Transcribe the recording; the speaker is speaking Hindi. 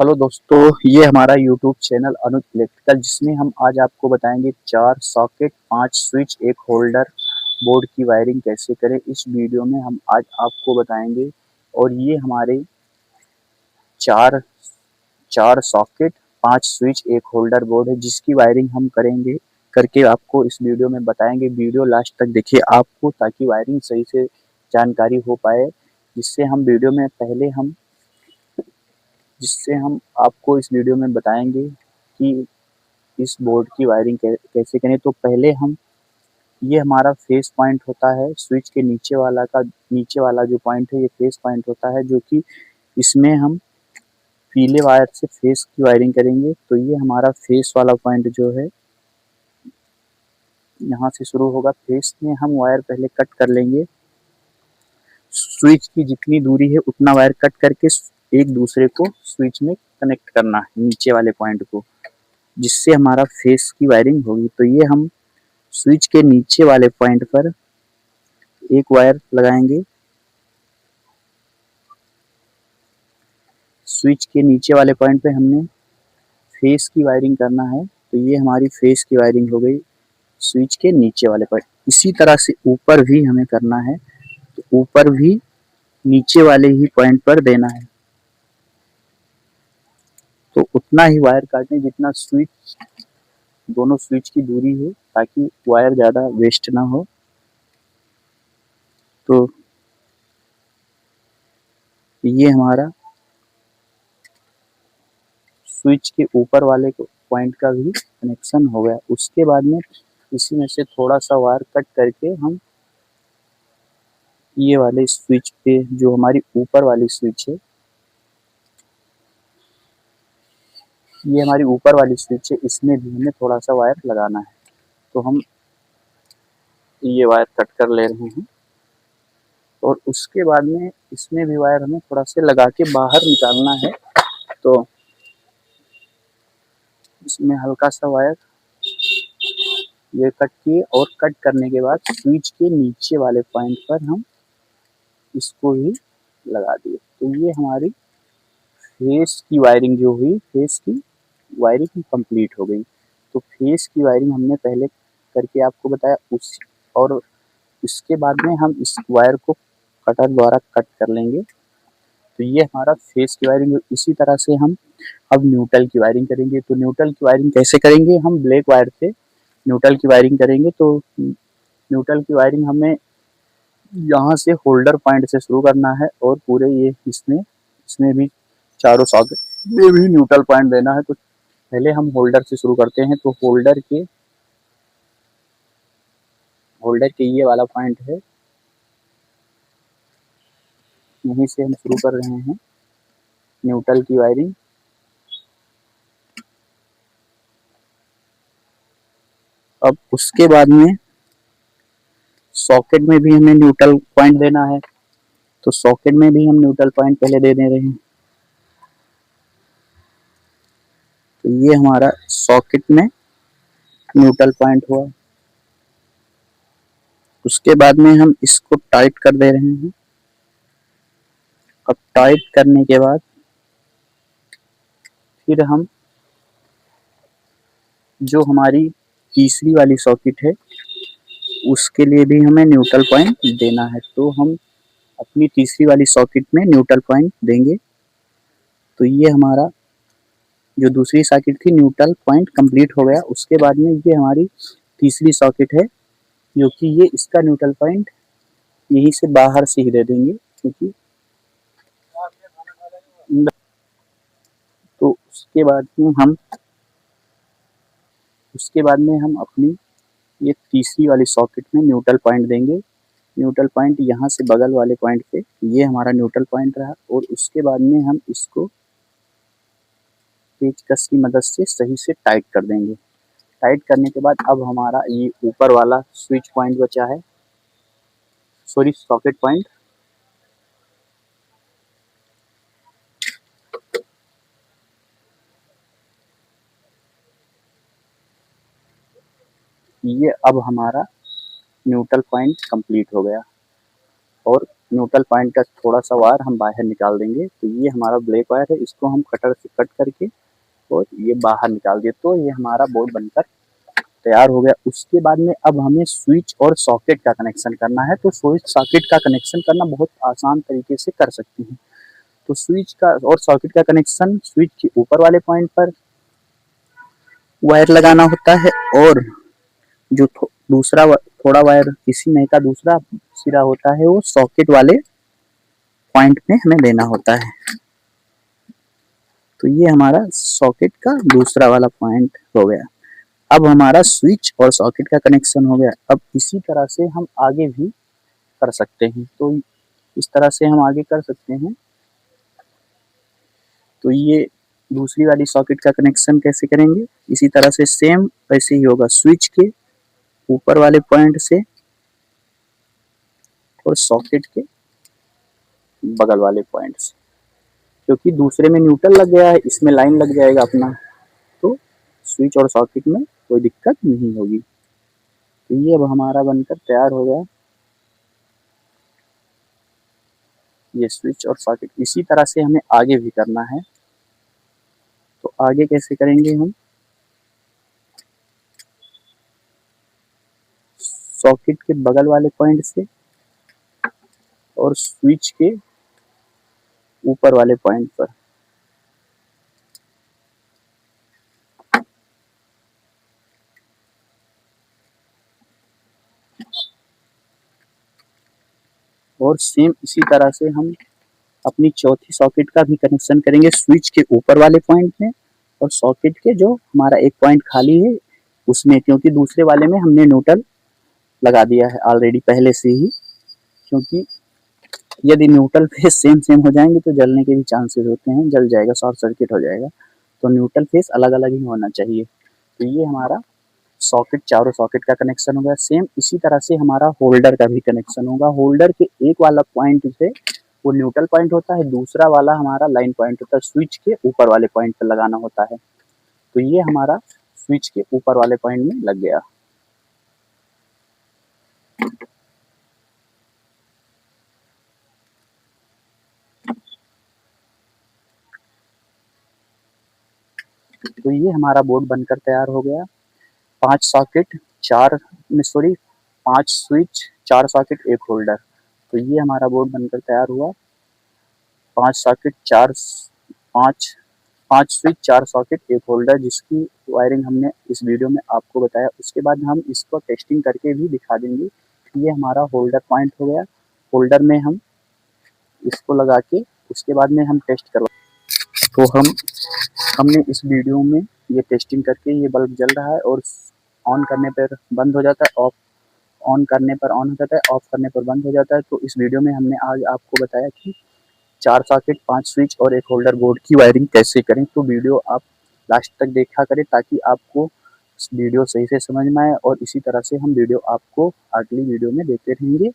हेलो दोस्तों, ये हमारा यूट्यूब चैनल अनुज इलेक्ट्रिकल, जिसमें हम आज आपको बताएंगे 4 सॉकेट, 5 स्विच, एक होल्डर बोर्ड की वायरिंग कैसे करें। इस वीडियो में हम आज आपको बताएंगे। और ये हमारे चार चार सॉकेट, 5 स्विच, एक होल्डर बोर्ड है, जिसकी वायरिंग हम करेंगे करके आपको इस वीडियो में बताएंगे। वीडियो लास्ट तक देखिए आपको, ताकि वायरिंग सही से जानकारी हो पाए, जिससे हम वीडियो में पहले हम जिससे हम आपको इस वीडियो में बताएंगे कि इस बोर्ड की वायरिंग कैसे करें। तो पहले हम ये हमारा फेस पॉइंट होता है, स्विच के नीचे वाला जो पॉइंट है, ये फेस पॉइंट होता है, जो कि इसमें हम पीले वायर से फेस की वायरिंग करेंगे। तो ये हमारा फेस वाला पॉइंट जो है, यहाँ से शुरू होगा। फेस में हम वायर पहले कट कर लेंगे। स्विच की जितनी दूरी है उतना वायर कट करके एक दूसरे को स्विच में कनेक्ट करना है, नीचे वाले पॉइंट को, जिससे हमारा फेस की वायरिंग होगी। तो ये हम स्विच के नीचे वाले पॉइंट पर एक वायर लगाएंगे। स्विच के नीचे वाले पॉइंट पे हमने फेस की वायरिंग करना है। तो ये हमारी फेस की वायरिंग हो गई स्विच के नीचे वाले पॉइंट। इसी तरह से ऊपर भी हमें करना है, तो ऊपर भी नीचे वाले ही पॉइंट पर देना है। तो उतना ही वायर काटें जितना दोनों स्विच की दूरी हो, ताकि वायर ज़्यादा वेस्ट ना हो। तो ये हमारा स्विच के ऊपर वाले पॉइंट का भी कनेक्शन हो गया। उसके बाद में इसी में से थोड़ा सा वायर कट करके हम ये वाले स्विच पे, जो हमारी ऊपर वाली स्विच है, ये हमारी ऊपर वाली स्विच है, इसमें भी हमें थोड़ा सा वायर लगाना है। तो हम ये वायर कट कर ले रहे हैं, और उसके बाद में इसमें भी वायर हमें थोड़ा सा लगा के बाहर निकालना है। तो इसमें हल्का सा वायर ये कट किए, और कट करने के बाद स्विच के नीचे वाले पॉइंट पर हम इसको ही लगा दिए। तो ये हमारी फेस की वायरिंग जो हुई, फेस की वायरिंग कंप्लीट हो गई। तो फेस की वायरिंग हमने पहले करके आपको बताया, उस और इसके बाद में हम इस वायर को कटर द्वारा कट कर लेंगे। तो ये हमारा फेस की वायरिंग। इसी तरह से हम अब न्यूट्रल की वायरिंग करेंगे। तो न्यूट्रल की वायरिंग कैसे करेंगे, हम ब्लैक वायर से न्यूट्रल की वायरिंग करेंगे। तो न्यूट्रल की वायरिंग हमें यहाँ से होल्डर पॉइंट से शुरू करना है, और पूरे ये इसमें इसमें भी चारों सॉकेट में भी न्यूट्रल पॉइंट देना है। तो पहले हम होल्डर से शुरू करते हैं। तो होल्डर के ये वाला पॉइंट है, यहीं से हम शुरू कर रहे हैं न्यूट्रल की वायरिंग। अब उसके बाद में सॉकेट में भी हमें न्यूट्रल पॉइंट देना है। तो सॉकेट में भी हम न्यूट्रल पॉइंट पहले दे रहे हैं। तो ये हमारा सॉकेट में न्यूट्रल पॉइंट हुआ। उसके बाद में हम इसको टाइट कर दे रहे हैं। अब टाइट करने के बाद फिर हम जो हमारी तीसरी वाली सॉकेट है, उसके लिए भी हमें न्यूट्रल पॉइंट देना है। तो हम अपनी तीसरी वाली सॉकेट में न्यूट्रल पॉइंट देंगे। तो ये हमारा जो दूसरी सॉकेट थी, न्यूट्रल पॉइंट कंप्लीट हो गया। उसके बाद में ये हमारी तीसरी सॉकेट है, जो कि ये इसका न्यूट्रल पॉइंट यहीं से बाहर से ही दे देंगे, क्योंकि तो उसके बाद में हम अपनी ये तीसरी वाली सॉकेट में न्यूट्रल पॉइंट देंगे। न्यूट्रल पॉइंट यहाँ से बगल वाले पॉइंट पे, ये हमारा न्यूट्रल पॉइंट रहा। और उसके बाद में हम इसको पेचकस की मदद से सही से टाइट कर देंगे। टाइट करने के बाद अब हमारा ये ऊपर वाला स्विच पॉइंट बचा है, सॉरी सॉकेट पॉइंट। ये अब हमारा न्यूट्रल पॉइंट कंप्लीट हो गया। और न्यूट्रल पॉइंट का थोड़ा सा वायर हम बाहर निकाल देंगे। तो ये हमारा ब्लैक वायर है, इसको हम कटर से कट करके और ये बाहर निकाल दिए, तो ये हमारा बोर्ड बनकर तैयार हो गया। उसके बाद में अब हमें स्विच और सॉकेट का कनेक्शन करना है। तो स्विच सॉकेट का कनेक्शन करना बहुत आसान तरीके से कर सकते हैं। तो स्विच का और सॉकेट का कनेक्शन स्विच के ऊपर वाले पॉइंट पर वायर लगाना होता है, और जो दूसरा थोड़ा वायर इसी में का दूसरा सिरा होता है वो सॉकेट वाले पॉइंट में हमें देना होता है। तो ये हमारा सॉकेट का दूसरा वाला पॉइंट हो गया। अब हमारा स्विच और सॉकेट का कनेक्शन हो गया। अब इसी तरह से हम आगे भी कर सकते हैं। तो इस तरह से हम आगे कर सकते हैं। तो ये दूसरी वाली सॉकेट का कनेक्शन कैसे करेंगे, इसी तरह से सेम वैसे ही होगा, स्विच के ऊपर वाले पॉइंट से और सॉकेट के बगल वाले पॉइंट से, क्योंकि दूसरे में न्यूट्रल लग गया है, इसमें लाइन लग जाएगा अपना, तो स्विच और सॉकेट में कोई दिक्कत नहीं होगी। तो ये अब हमारा बनकर तैयार हो गया, ये स्विच और सॉकेट। इसी तरह से हमें आगे भी करना है। तो आगे कैसे करेंगे हम, सॉकेट के बगल वाले पॉइंट से और स्विच के ऊपर वाले पॉइंट पर। और सेम इसी तरह से हम अपनी चौथी सॉकेट का भी कनेक्शन करेंगे स्विच के ऊपर वाले पॉइंट में और सॉकेट के जो हमारा एक पॉइंट खाली है उसमें, क्योंकि दूसरे वाले में हमने न्यूट्रल लगा दिया है ऑलरेडी पहले से ही। क्योंकि यदि न्यूट्रल फेस सेम सेम हो जाएंगे तो जलने के भी चांसेस होते हैं, जल जाएगा, शॉर्ट सर्किट हो जाएगा। तो न्यूट्रल फेस अलग अलग ही होना चाहिए। तो ये हमारा सॉकेट, चारों सॉकेट का कनेक्शन हो गया। सेम इसी तरह से हमारा होल्डर का भी कनेक्शन होगा। होल्डर के एक वाला पॉइंट से वो न्यूट्रल पॉइंट होता है, दूसरा वाला हमारा लाइन पॉइंट होता है, स्विच के ऊपर वाले पॉइंट पर लगाना होता है। तो ये हमारा स्विच के ऊपर वाले पॉइंट में लग गया। तो ये हमारा बोर्ड बनकर तैयार हो गया। 5 socket, 4 sorry 5 switch, 4 socket, 1 holder. तो ये हमारा बोर्ड बनकर तैयार हुआ। 5 सॉकेट, 4 5 5 स्विच, 4 सॉकेट, 1 होल्डर, जिसकी वायरिंग हमने इस वीडियो में आपको बताया। उसके बाद हम इसको टेस्टिंग करके भी दिखा देंगे। ये हमारा होल्डर पॉइंट हो गया। होल्डर में हम इसको लगा के उसके बाद में हम टेस्ट करवा। तो हमने इस वीडियो में ये टेस्टिंग करके ये बल्ब जल रहा है और ऑन करने पर बंद हो जाता है, ऑफ ऑन करने पर ऑन हो जाता है, ऑफ करने पर बंद हो जाता है। तो इस वीडियो में हमने आज आपको बताया कि 4 सॉकेट, 5 स्विच और 1 होल्डर बोर्ड की वायरिंग कैसे करें। तो वीडियो आप लास्ट तक देखा करें ताकि आपको वीडियो सही से समझ में आए, और इसी तरह से हम वीडियो आपको अगली वीडियो में देते रहेंगे।